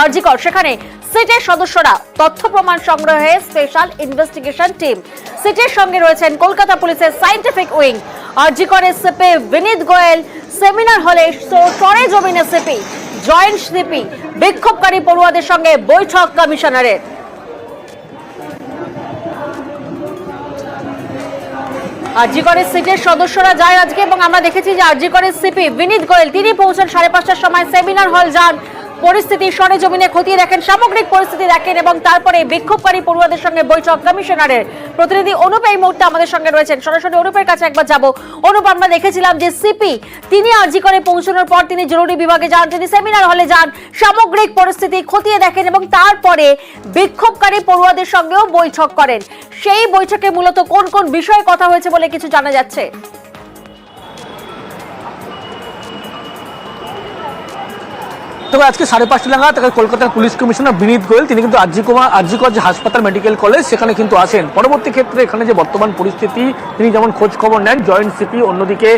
আরজিকর সেখানে সিটের সদস্যরা তথ্য প্রমাণ সংগ্রহে স্পেশাল ইনভেস্টিগেশন টিম। সিটের সঙ্গে রয়েছেন কলকাতা পুলিশের সায়েন্টিফিক উইং। আরজিকরের সিপি বিনীত গোয়েল সেমিনার হলে সরেজমিনে সিপি জয়েন্ট সিপি বিক্ষোভকারী পড়ুয়াদের সঙ্গে বৈঠক কমিশনারের। আরজিকরের সিটের সদস্যরা যায় আজকে এবং আমরা দেখেছি যে আরজিকরের সিপি বিনীত গোয়েল তিনি পৌঁছান 5:30টার সময়, সেমিনার হল যান, পরিস্থিতি সরেজমিনে খতিয়ে দেখেন, সামগ্রিক পরিস্থিতি দেখেন এবং তারপরে বিক্ষোভকারী পড়ুয়াদের সঙ্গে বৈঠক কমিশনারের। প্রতিনিধি অনুপ এই মুহূর্তে আমাদের সঙ্গে রয়েছেন, সরাসরি অনুপের কাছে একবার যাব। অনুপ, আমরা দেখেছিলাম যে সিপি তিনি আরজিকরে পৌঁছানোর পর তিনি জরুরি বিভাগে যান, তিনি সেমিনার হলে যান, সামগ্রিক পরিস্থিতি খতিয়ে দেখেন এবং তারপরে বিক্ষোভকারী পড়ুয়াদের সঙ্গেও বৈঠক করেন। সেই বৈঠকে মূলত কোন কোন বিষয়ে কথা হয়েছে বলে কিছু জানা যাচ্ছে? তবে আজকে 5:30 নাগাদ কলকাতার পুলিশ কমিশনার বিনীত গোয়েল তিনি কিন্তু আরজিকর যে হাসপাতাল মেডিকেল কলেজ সেখানে কিন্তু আসেন। পরবর্তী ক্ষেত্রে এখানে যে বর্তমান পরিস্থিতি তিনি যেমন খোঁজ খবর নেন, জয়েন্ট সিপি অন্যদিকে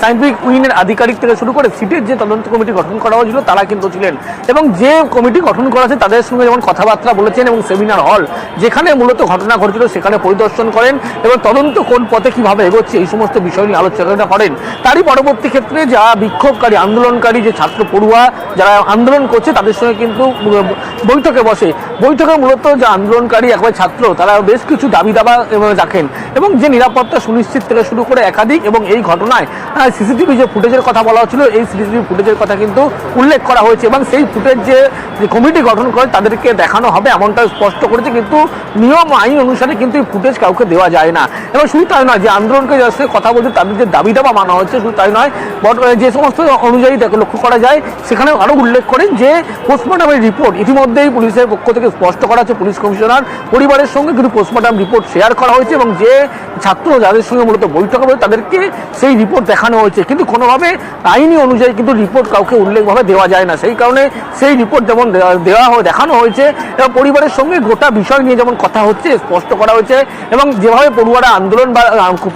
সায়েন্টিফিক উইংয়ের আধিকারিক থেকে শুরু করে সিটের যে তদন্ত কমিটি গঠন করা হয়েছিল তারা কিন্তু ছিলেন এবং যে কমিটি গঠন করা আছে তাদের সঙ্গে যেমন কথাবার্তা বলেছেন এবং সেমিনার হল যেখানে মূলত ঘটনা ঘটেছিল সেখানে পরিদর্শন করেন এবং তদন্ত কোন পথে কিভাবে এগোচ্ছে এই সমস্ত বিষয় নিয়ে আলোচনা করেন। তারই পরবর্তী ক্ষেত্রে যা বিক্ষোভকারী আন্দোলনকারী যে ছাত্র পড়ুয়া যারা আন্দোলন করছে তাদের সঙ্গে কিন্তু বৈঠকে বসে। বৈঠকে মূলত যে আন্দোলনকারী একবার ছাত্র তারা বেশ কিছু দাবি দাবা রাখেন এবং যে নিরাপত্তা সুনিশ্চিত থেকে শুরু করে একাধিক এবং এই ঘটনায় সিসিটিভি যে ফুটেজের কথা বলা হচ্ছিল এই সিসিটিভি ফুটেজের কথা কিন্তু উল্লেখ করা হয়েছে এবং সেই ফুটেজ যে কমিটি গঠন করে তাদেরকে দেখানো হবে এমনটা স্পষ্ট করেছে, কিন্তু নিয়ম আইন অনুসারে কিন্তু এই ফুটেজ কাউকে দেওয়া যায় না। এবং শুধু তাই নয়, যে আন্দোলনকে যার সাথে কথা বলছে তাদের যে দাবি দাবা মানা হচ্ছে শুধু তাই নয়, যে সমস্ত অনুযায়ী লক্ষ্য করা যায় সেখানে আরও উল্লেখ করেন যে পোস্টমর্টমের রিপোর্ট ইতিমধ্যেই পুলিশের পক্ষ থেকে স্পষ্ট করা হচ্ছে, পুলিশ কমিশনার পরিবারের সঙ্গে কিন্তু পোস্টমর্টম রিপোর্ট শেয়ার করা হয়েছে এবং যে ছাত্র যাদের সঙ্গে মূলত বৈঠক হবে তাদেরকে সেই রিপোর্ট দেখানো হয়েছে, কিন্তু কোনোভাবে আইনি অনুযায়ী কিন্তু রিপোর্ট কাউকে উল্লেখভাবে দেওয়া যায় না। সেই কারণে সেই রিপোর্ট যেমন দেখানো হয়েছে এবং পরিবারের সঙ্গে গোটা বিষয় নিয়ে যেমন কথা হচ্ছে স্পষ্ট করা হয়েছে এবং যেভাবে পড়ুয়ারা আন্দোলন বা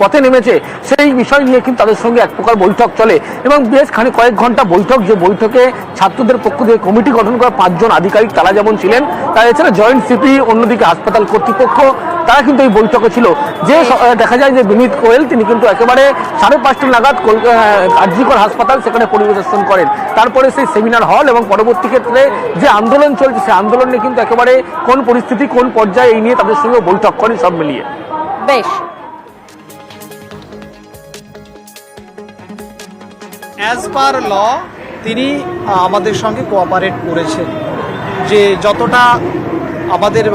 পথে নেমেছে সেই বিষয় নিয়ে কিন্তু তাদের সঙ্গে এক প্রকার বৈঠক চলে এবং বেশ কয়েক ঘন্টা বৈঠক, যে বৈঠকে ছাত্রদের পক্ষ থেকে কমিটি গঠন করা 5 জন আধিকারিক তারা যেমন ছিলেন, তারা এছাড়া জয়েন্ট সিপি অন্যদিকে হাসপাতাল কর্তৃপক্ষ তারা কিন্তু এই বৈঠকে ছিল। যে দেখা যায় যে বিনীত গোয়েল তিনি কিন্তু একেবারে 5:30 নাগাদ আরজিকর হাসপাতাল সেখানে পরিদর্শন করেন, তারপরে সেই সেমিনার হল এবং পরবর্তী ক্ষেত্রে যে আন্দোলন চলছে সেই আন্দোলন নিয়ে কিন্তু একেবারে কোন পরিস্থিতি কোন পর্যায়ে এই নিয়ে তাদের সঙ্গে বৈঠক করেন সব মিলিয়ে। বেশ, অ্যাজ পার ল তিনি আমাদের সঙ্গে কোঅপারেট করেছেন, যে যতটা আমাদের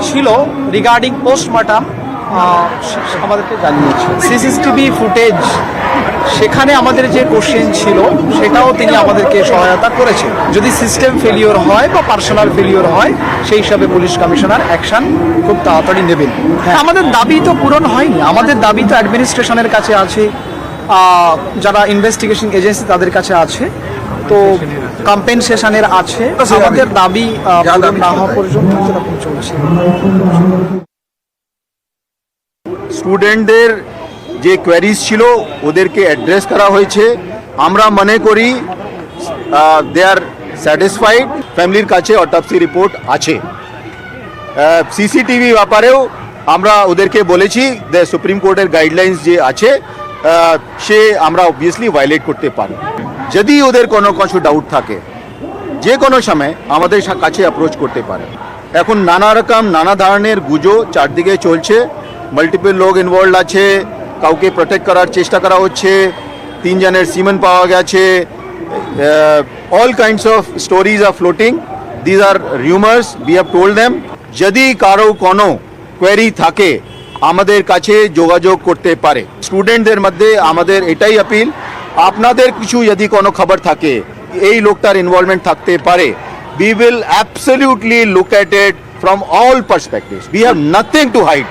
ছিল রিগার্ডিং পোস্টমর্টম আমাদেরকে জানিয়েছে। সিসিটিভি ফুটেজ সেখানে আমাদের যে কোশ্চেন ছিল সেটাও তিনি আমাদেরকে সহায়তা করেছেন। যদি সিস্টেম ফেলিওর হয় বা পার্সোনাল ফেলিওর হয় সেই হিসাবে পুলিশ কমিশনার অ্যাকশন খুব তাড়াতাড়ি নেবেন। আমাদের দাবি তো পূরণ হয়নি, আমাদের দাবি তো অ্যাডমিনিস্ট্রেশনের কাছে আছে, যারা ইনভেস্টিগেশন এজেন্সি তাদের কাছে আছে, তো কম্পেনসেশনের আছে। আমাদের দাবি পূরণ না হওয়া পর্যন্ত যেরকম চলছে। স্টুডেন্টদের যে কোয়ারিজ ছিল ওদেরকে অ্যাড্রেস করা হয়েছে। আমরা মনে করি দে আর স্যাটিসফাইড। ফ্যামিলির কাছে অটোপসি রিপোর্ট আছে। সিসিটিভি ব্যাপারেও আমরা ওদেরকে বলেছি যে সুপ্রিম কোর্টের গাইডলাইন্স যে আছে সে আমরা অবভিয়াসলি ভায়োলেট করতে পারি। যদি ওদের কোনো কিছু ডাউট থাকে যে কোনো সময় আমাদের কাছে অ্যাপ্রোচ করতে পারে। এখন নানা ধরনের গুজো চারদিকে চলছে, মাল্টিপল লোক ইনভলভ আছে, কাউকে প্রোটেক্ট করার চেষ্টা করা হচ্ছে, 3 জনের সিমেন পাওয়া গেছে, all kinds of stories are floating. These are rumours, we have told them যদি কারো কোনো কোয়েরি থাকে আমাদের কাছে যোগাযোগ করতে পারে। স্টুডেন্টদের মধ্যে আমাদের এটাই আপিল, আপনাদের কিছু যদি কোনো খবর থাকে এই লোকটার ইনভলভমেন্ট থাকতে পারে, we will absolutely look at it from all perspectives. We have nothing to hide.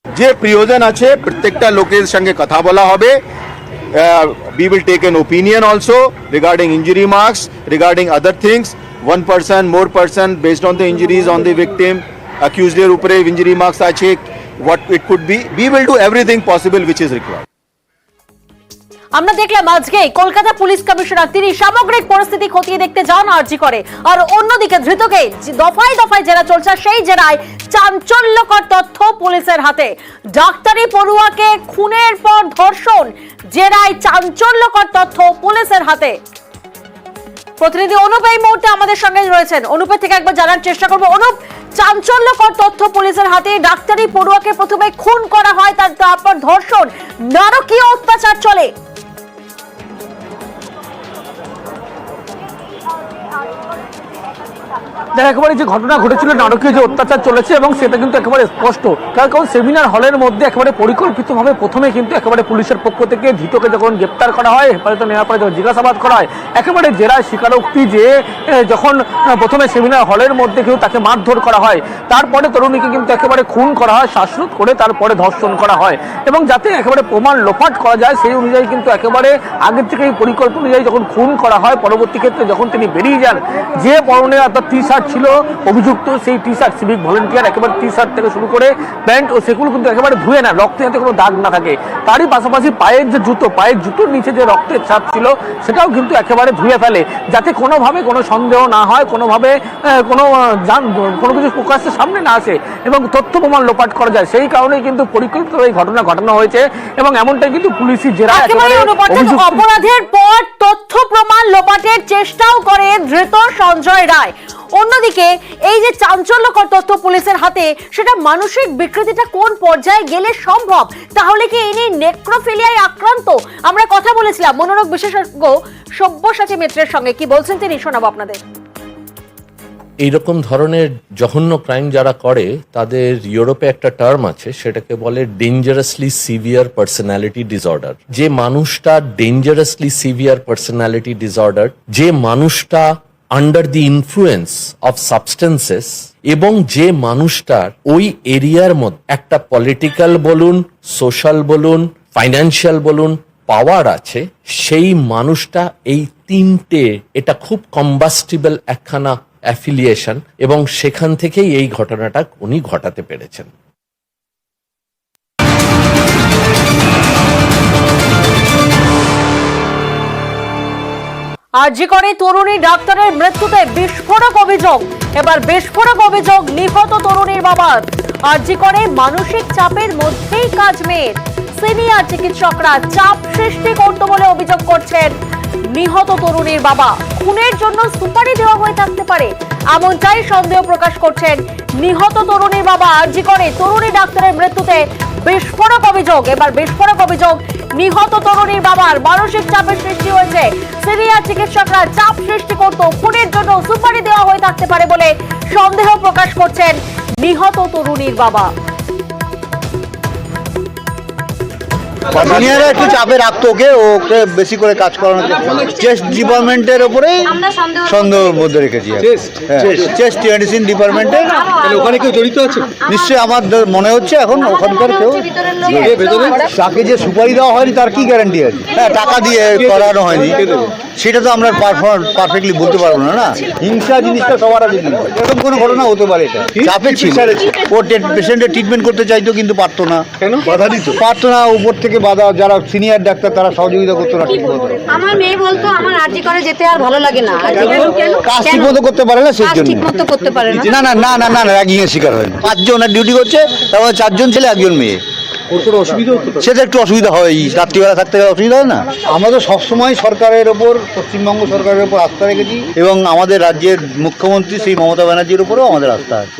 যে প্রিয়জন আছে প্রত্যেকটা লোকের সঙ্গে কথা বলা হবে। We will take an opinion also regarding injury marks, regarding other things. 1 person, more person based on the injuries on the victim, accused এর উপরে injury marks আছে, what it could be. We will do everything possible which is required. আমরা দেখলাম আজকেই Kolkata police commissioner তিনি সামগ্রিক পরিস্থিতি খতিয়ে দেখতে যান আরজি করে, আর অন্যদিকে ধৃতকে দফায় দফায় জেরা চলছে, সেই জেরায় চাঞ্চল্যকর তথ্য পুলিশের হাতে। ডাক্তারি পড়ুয়াকে খুনের পর ধর্ষণ, জেরায় চাঞ্চল্যকর তথ্য পুলিশের হাতে। প্রতিনিধি অনুপ এই মুহূর্তে আমাদের সঙ্গে রয়েছেন, অনুপের থেকে একবার জানার চেষ্টা করবো। অনুপ, চাঞ্চল্যকর তথ্য পুলিশের হাতে, ডাক্তারি পড়ুয়াকে প্রথমে খুন করা হয়, তারপর ধর্ষণ, নারকীয় অত্যাচার চলে। দেখ, একেবারে যে ঘটনা ঘটেছিল, নারকীয় যে অত্যাচার চলেছে এবং সেটা কিন্তু একেবারে স্পষ্ট। কারণ সেমিনার হলের মধ্যে একেবারে পরিকল্পিতভাবে প্রথমে কিন্তু একেবারে পুলিশের পক্ষ থেকে ধৃতকে যখন গ্রেপ্তার করা হয়, হেফাজতে নেওয়ার পরে যখন জিজ্ঞাসাবাদ করা হয়, একেবারে জেরায় স্বীকারোক্তি যে যখন প্রথমে সেমিনার হলের মধ্যে কিন্তু তাকে মারধর করা হয়, তারপরে তরুণীকে কিন্তু একেবারে খুন করা হয়, শ্বাসরোধ করে তারপরে ধর্ষণ করা হয়, এবং যাতে একেবারে প্রমাণ লোপাট করা যায় সেই অনুযায়ী কিন্তু একেবারে আগের থেকে এই পরিকল্পনা অনুযায়ী যখন খুন করা হয়, পরবর্তী ক্ষেত্রে যখন তিনি বেরিয়ে যান, যে পরনে অর্থাৎ টি শার্ট ছিল অভিযুক্ত, সেই টি শার্ট সিভিক ভলেন্টিয়ার একেবারে টি শার্ট থেকে শুরু করে প্যান্ট ও সেগুলো কিন্তু একেবারে ধুয়ে না, রক্তে যাতে কোনো দাগ না থাকে। তারই পাশাপাশি পায়ের যে জুতো, পায়ের জুতোর নিচে যে রক্তের ছাপ ছিল সেটাও কিন্তু একেবারে ধুয়ে ফেলে, যাতে কোনোভাবে কোনো সন্দেহ না হয়, কোনোভাবে কোনো কিছু প্রকাশ্যে সামনে না আসে এবং তথ্য প্রমাণ লোপাট করা যায়। সেই কারণেই কিন্তু পরিকল্পিত এই ঘটনা ঘটানো হয়েছে এবং এমনটাই কিন্তু পুলিশি জেরা অপরাধের পর তথ্য প্রমাণ লোপাটের চেষ্টাও করে ধৃত সঞ্জয় রায়। অন্যদিকে এই যে চাঞ্চল্যকর তথ্য পুলিশের হাতে, সেটা মানসিক বিকৃতিটা কোন পর্যায়ে গেলে সম্ভব? তাহলে কি ইনি নেক্রোফিলিয়ায় আক্রান্ত? আমরা কথা বলেছিলাম মনোরোগ বিশেষজ্ঞ সব্যসাচী মিত্রের সঙ্গে, কি বলছেন তিনি শোনাবো আপনাদের। এইরকম ধরনের জঘন্য ক্রাইম যারা করে তাদের ইউরোপে একটা টার্ম আছে, সেটাকে বলে ডেঞ্জারাসলি সিভিয়ার পার্সোনালিটি ডিসঅর্ডার। যে মানুষটা ডেঞ্জারাসলি সিভিয়ার পার্সোনালিটি ডিসঅর্ডার, যে মানুষটা under the influence of substances, এবং যে মানুষটার ওই এরিয়ার মধ্যে একটা পলিটিক্যাল বলুন, সোশ্যাল বলুন, ফাইন্যান্সিয়াল বলুন পাওয়ার আছে, সেই মানুষটা এই তিনটে, এটা খুব কম্বাস্টিবল একখানা অ্যাফিলিয়েশন, এবং সেখান থেকেই এই ঘটনাটা উনি ঘটাতে পেরেছেন। আরজি করে তরুণী ডাক্তারের মৃত্যুতে বিস্ফোরক অভিযোগ, এবার বিস্ফোরক অভিযোগ নিহত তরুণীর বাবার। আরজি করে মানসিক চাপের মধ্যেই কাজ মেয়ের, সিনিয়র চিকিৎসকরা চাপ সৃষ্টি করত বলে অভিযোগ করছেন নিহত তরুণীর বাবা। খুনের জন্য সুপারি দেওয়া হয়ে থাকতে পারে, এমনটাই সন্দেহ প্রকাশ করছেন নিহত তরুণীর বাবা। আরজি করে তরুণী ডাক্তারের মৃত্যুতে বিস্ফোরক অভিযোগ, এবার বিস্ফোরক অভিযোগ নিহত তরুণীর বাবার। মানসিক চাপের সৃষ্টি হয়েছে, সিনিয়র চিকিৎসকরা চাপ সৃষ্টি করত, খুনের জন্য সুপারি দেওয়া হয়ে থাকতে পারে বলে সন্দেহ প্রকাশ করছেন নিহত তরুণীর বাবা। সিনিয়ররা একটু চাপে রাখতো ওকে বেশি করে কাজ করানোর চেস্ট ডিপার্টমেন্টের উপরেই সন্দেহের মধ্যে রেখেছি। চেস্ট মেডিসিন ডিপার্টমেন্টের ওখানে কেউ জড়িত আছে নিশ্চয়ই আমার মনে হচ্ছে এখন ওখানকার কেউ। তাকে যে সুপারি দেওয়া হয়নি তার কি গ্যারান্টি আছে? হ্যাঁ, টাকা দিয়ে করানো হয়নি সেটা তো আমরা পারফেক্টলি বলতে পারবো না। না, হিংসা জিনিসটা সবার আগে, এরকম কোনো ঘটনা হতে পারে। এটা চাপে ছিল, ও পেশেন্টের ট্রিটমেন্ট করতে চাইতো কিন্তু পারতো না, বাধা দিত, পারতো না, উপর থেকে বাধা। যারা সিনিয়র ডাক্তার তারা সহযোগিতা করতো না ঠিক মতো। আমার মেয়ে বলতো আমার আরজি করে যেতে আর ভালো লাগে না, কাজ ঠিক মতো করতে পারে না, সেই জন্য ঠিক মতো করতে পারে না। না না না না না, র্যাগিং এর শিকার হয়নি। 5 জন ডিউটি করছে, তারপরে 4 জন ছেলে 1 জন মেয়ে। সেটা একটু অসুবিধা হয়, রাত্রিবেলা থাকতে গেলে অসুবিধা হয় না। আমরা তো সবসময় সরকারের ওপর, পশ্চিমবঙ্গ সরকারের ওপর আস্থা রেখেছি এবং আমাদের রাজ্যের মুখ্যমন্ত্রী শ্রী মমতা ব্যানার্জির উপরেও আমাদের আস্থা আছে।